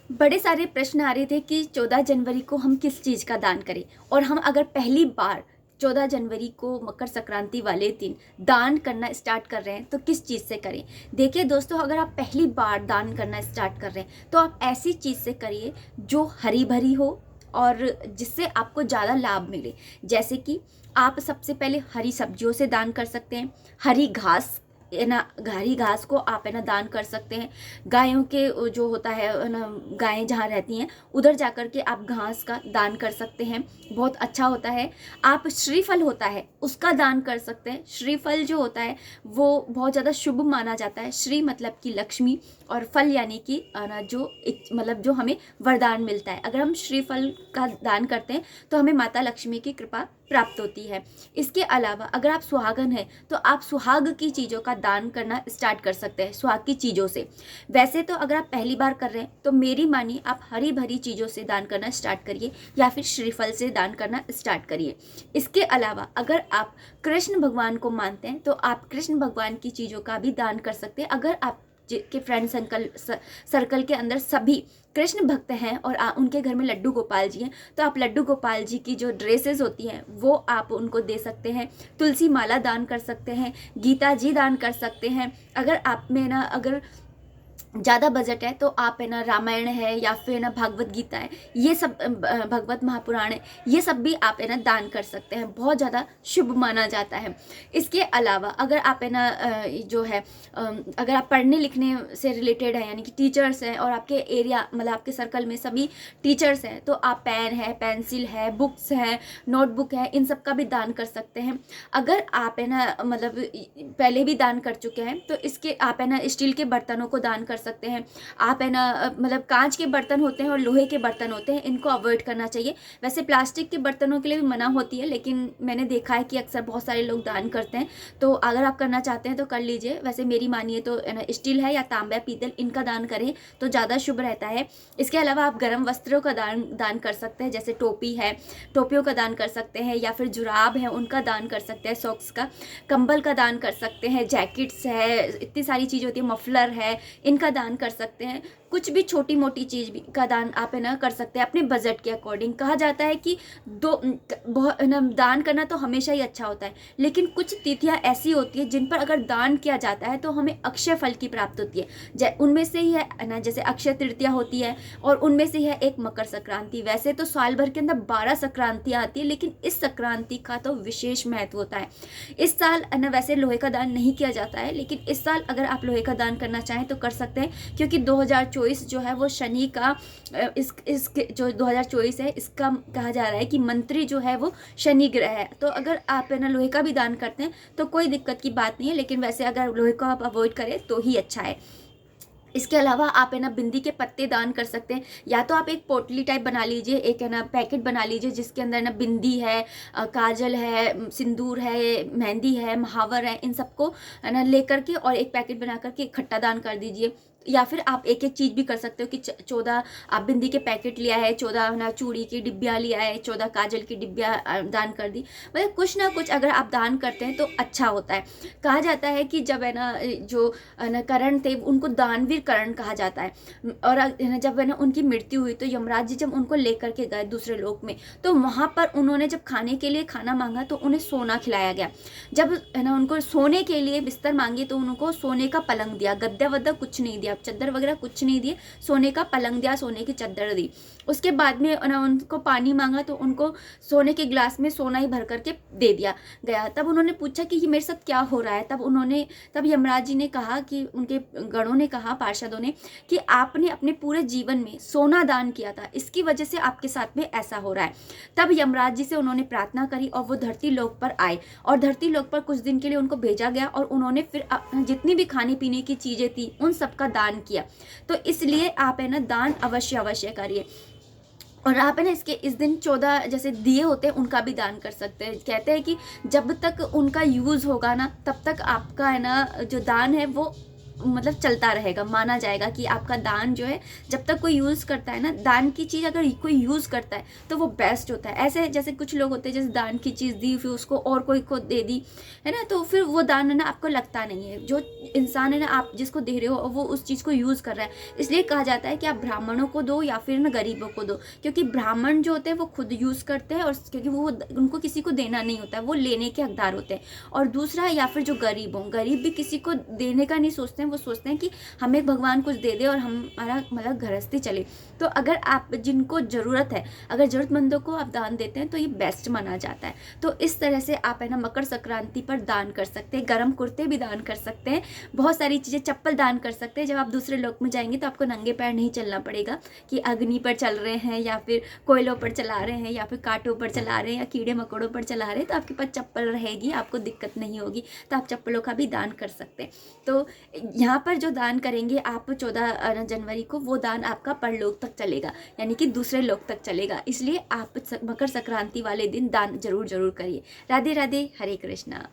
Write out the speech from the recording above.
बड़े सारे प्रश्न आ रहे थे कि 14 जनवरी को हम किस चीज़ का दान करें, और हम अगर पहली बार 14 जनवरी को मकर संक्रांति वाले दिन दान करना स्टार्ट कर रहे हैं तो किस चीज़ से करें। देखिए दोस्तों, अगर आप पहली बार दान करना स्टार्ट कर रहे हैं तो आप ऐसी चीज़ से करिए जो हरी भरी हो और जिससे आपको ज़्यादा लाभ मिले। जैसे कि आप सबसे पहले हरी सब्जियों से दान कर सकते हैं। हरी घास है ना, हरी घास को आप है ना दान कर सकते हैं। गायों के जो होता है ना, गायें जहाँ रहती हैं उधर जाकर के आप घास का दान कर सकते हैं, बहुत अच्छा होता है। आप श्रीफल होता है उसका दान कर सकते हैं। श्रीफल जो होता है वो बहुत ज़्यादा शुभ माना जाता है। श्री मतलब कि लक्ष्मी, और फल यानी कि ना जो मतलब जो हमें वरदान मिलता है। अगर हम श्रीफल का दान करते हैं तो हमें माता लक्ष्मी की कृपा प्राप्त होती है। इसके अलावा अगर आप सुहागन हैं तो आप सुहाग की चीज़ों का दान करना स्टार्ट कर सकते हैं, सुहाग की चीज़ों से। वैसे तो अगर आप पहली बार कर रहे हैं तो मेरी मानिए आप हरी भरी चीज़ों से दान करना स्टार्ट करिए या फिर श्रीफल से दान करना स्टार्ट करिए। इसके अलावा अगर आप कृष्ण भगवान को मानते हैं तो आप कृष्ण भगवान की चीज़ों का भी दान कर सकते हैं। अगर आप के फ्रेंड सर्कल के अंदर सभी कृष्ण भक्त हैं और उनके घर में लड्डू गोपाल जी हैं तो आप लड्डू गोपाल जी की जो ड्रेसेस होती हैं वो आप उनको दे सकते हैं। तुलसी माला दान कर सकते हैं, गीता जी दान कर सकते हैं। अगर आप में ना अगर ज़्यादा बजट है तो आप है ना रामायण है या फिर ना भागवत गीता है, ये सब भगवत महापुराण है, ये सब भी आप है ना दान कर सकते हैं, बहुत ज़्यादा शुभ माना जाता है। इसके अलावा अगर आप है ना जो है अगर आप पढ़ने लिखने से रिलेटेड है यानी कि टीचर्स हैं और आपके एरिया मतलब आपके सर्कल में सभी टीचर्स हैं तो आप पेन है, पेंसिल है, बुक्स है, नोटबुक है, इन सब का भी दान कर सकते हैं। अगर आप है ना मतलब पहले भी दान कर चुके हैं तो इसके आप है ना स्टील के बर्तनों को दान कर सकते हैं। आप है ना मतलब कांच के बर्तन होते हैं और लोहे के बर्तन होते हैं, इनको अवॉइड करना चाहिए। वैसे प्लास्टिक के बर्तनों के लिए भी मना होती है, लेकिन मैंने देखा है कि अक्सर बहुत सारे लोग दान करते हैं, तो अगर आप करना चाहते हैं तो कर लीजिए। वैसे मेरी मानिए तो है ना स्टील है या तांबा पीतल इनका दान करें तो ज़्यादा शुभ रहता है। इसके अलावा आप गर्म वस्त्रों का दान कर सकते हैं, जैसे टोपी है, टोपियों का दान कर सकते हैं, या फिर जुराब है उनका दान कर सकते हैं, सॉक्स का, कंबल का दान कर सकते हैं, जैकेट्स है, इतनी सारी चीज़ होती है, मफलर है, इनका दान कर सकते हैं। कुछ भी छोटी मोटी चीज़ भी का दान आप है ना कर सकते हैं अपने बजट के अकॉर्डिंग। कहा जाता है कि दान करना तो हमेशा ही अच्छा होता है, लेकिन कुछ तिथियां ऐसी होती है जिन पर अगर दान किया जाता है तो हमें अक्षय फल की प्राप्त होती है। उनमें से ही है ना, जैसे अक्षय तृतीया होती है और उनमें से ही है एक मकर संक्रांति। वैसे तो साल भर के अंदर 12 संक्रांतियाँ आती है, लेकिन इस संक्रांति का तो विशेष महत्व होता है। इस साल ना वैसे लोहे का दान नहीं किया जाता है, लेकिन इस साल अगर आप लोहे का दान करना चाहें तो कर सकते हैं, क्योंकि 2024 जो है वो शनि का इस जो 2024 है इसका कहा जा रहा है कि मंत्री जो है वो शनि ग्रह है। तो अगर आप है ना लोहे का भी दान करते हैं तो कोई दिक्कत की बात नहीं है, लेकिन वैसे अगर लोहे को आप अवॉइड करें तो ही अच्छा है। इसके अलावा आप है ना बिंदी के पत्ते दान कर सकते हैं, या तो आप एक पोटली टाइप बना लीजिए, एक है ना पैकेट बना लीजिए जिसके अंदर ना बिंदी है, काजल है, सिंदूर है, मेहंदी है, महावर है, इन सबको है ना लेकर के और एक पैकेट बना करके इकट्ठा दान कर दीजिए। या फिर आप एक एक चीज़ भी कर सकते हो कि 14 आप बिंदी के पैकेट लिया है, 14 ना चूड़ी की डिब्बियाँ लिया है, 14 काजल की डिब्बियाँ दान कर दी। मतलब कुछ ना कुछ अगर आप दान करते हैं तो अच्छा होता है। कहा जाता है कि जब है ना जो ना करण थे उनको दानवीर करण कहा जाता है, और जब है ना उनकी मृत्यु हुई तो यमराज जी जब उनको लेकर के गए दूसरे लोक में तो वहाँ पर उन्होंने जब खाने के लिए खाना मांगा तो उन्हें सोना खिलाया गया। जब है ना उनको सोने के लिए बिस्तर मांगी तो उनको सोने का पलंग दिया, गद्दा वद्दा कुछ नहीं दिया, चद्दर वगैरह कुछ नहीं दिए, सोने का पलंग दिया, सोने की चद्दर दी। उसके बाद में ना उनको पानी मांगा तो उनको सोने के गिलास में सोना ही भर करके दे दिया गया। तब उन्होंने पूछा कि ये मेरे साथ क्या हो रहा है। तब यमराज जी ने कहा कि उनके गणों ने कहा, पार्षदों ने, कि आपने अपने पूरे जीवन में सोना दान किया था, इसकी वजह से आपके साथ में ऐसा हो रहा है। तब यमराज जी से उन्होंने प्रार्थना करी और वो धरती लोक पर आए, और धरती लोक पर कुछ दिन के लिए उनको भेजा गया और उन्होंने फिर जितनी भी खाने पीने की चीज़ें थी उन सब का दान किया। तो इसलिए आप है ना दान अवश्य करिए। और आप है ना इस दिन 14 जैसे दिए होते हैं उनका भी दान कर सकते हैं। कहते हैं कि जब तक उनका यूज़ होगा ना तब तक आपका है ना जो दान है वो मतलब चलता रहेगा, माना जाएगा कि आपका दान जो है जब तक कोई यूज़ करता है ना, दान की चीज़ अगर कोई यूज़ करता है तो वो बेस्ट होता है। ऐसे जैसे कुछ लोग होते हैं जैसे दान की चीज़ दी फिर उसको और कोई को दे दी है ना, तो फिर वो दान है ना आपको लगता नहीं है। जो इंसान है ना आप जिसको दे रहे हो वो उस चीज़ को यूज़ कर रहा है, इसलिए कहा जाता है कि आप ब्राह्मणों को दो या फिर ना गरीबों को दो, क्योंकि ब्राह्मण जो होते हैं वो खुद यूज़ करते हैं और क्योंकि वो उनको किसी को देना नहीं होता है, वो लेने के हकदार होते हैं। और दूसरा या फिर जो गरीब हों, गरीब भी किसी को देने का नहीं सोचते हैं, वो सोचते हैं कि हमें भगवान कुछ दे दे और हमारा मतलब गृहस्थी चले। तो अगर आप जिनको ज़रूरत है, अगर ज़रूरतमंदों को आप दान देते हैं तो ये बेस्ट माना जाता है। तो इस तरह से आप है ना मकर संक्रांति पर दान कर सकते हैं, गर्म कुर्ते भी दान कर सकते हैं, बहुत सारी चीज़ें, चप्पल दान कर सकते हैं। जब आप दूसरे लोक में जाएंगे तो आपको नंगे पैर नहीं चलना पड़ेगा कि अग्नि पर चल रहे हैं या फिर कोयलों पर चला रहे हैं या फिर कांटों पर चला रहे हैं या कीड़े मकोड़ों पर चला रहे हैं, तो आपके पास चप्पल रहेगी, आपको दिक्कत नहीं होगी, तो आप चप्पलों का भी दान कर सकते हैं। तो यहाँ पर जो दान करेंगे आप 14 जनवरी को, वो दान आपका परलोक तक चलेगा, यानी कि दूसरे लोक तक चलेगा। इसलिए आप मकर संक्रांति वाले दिन दान जरूर करिए। राधे राधे, हरे कृष्णा।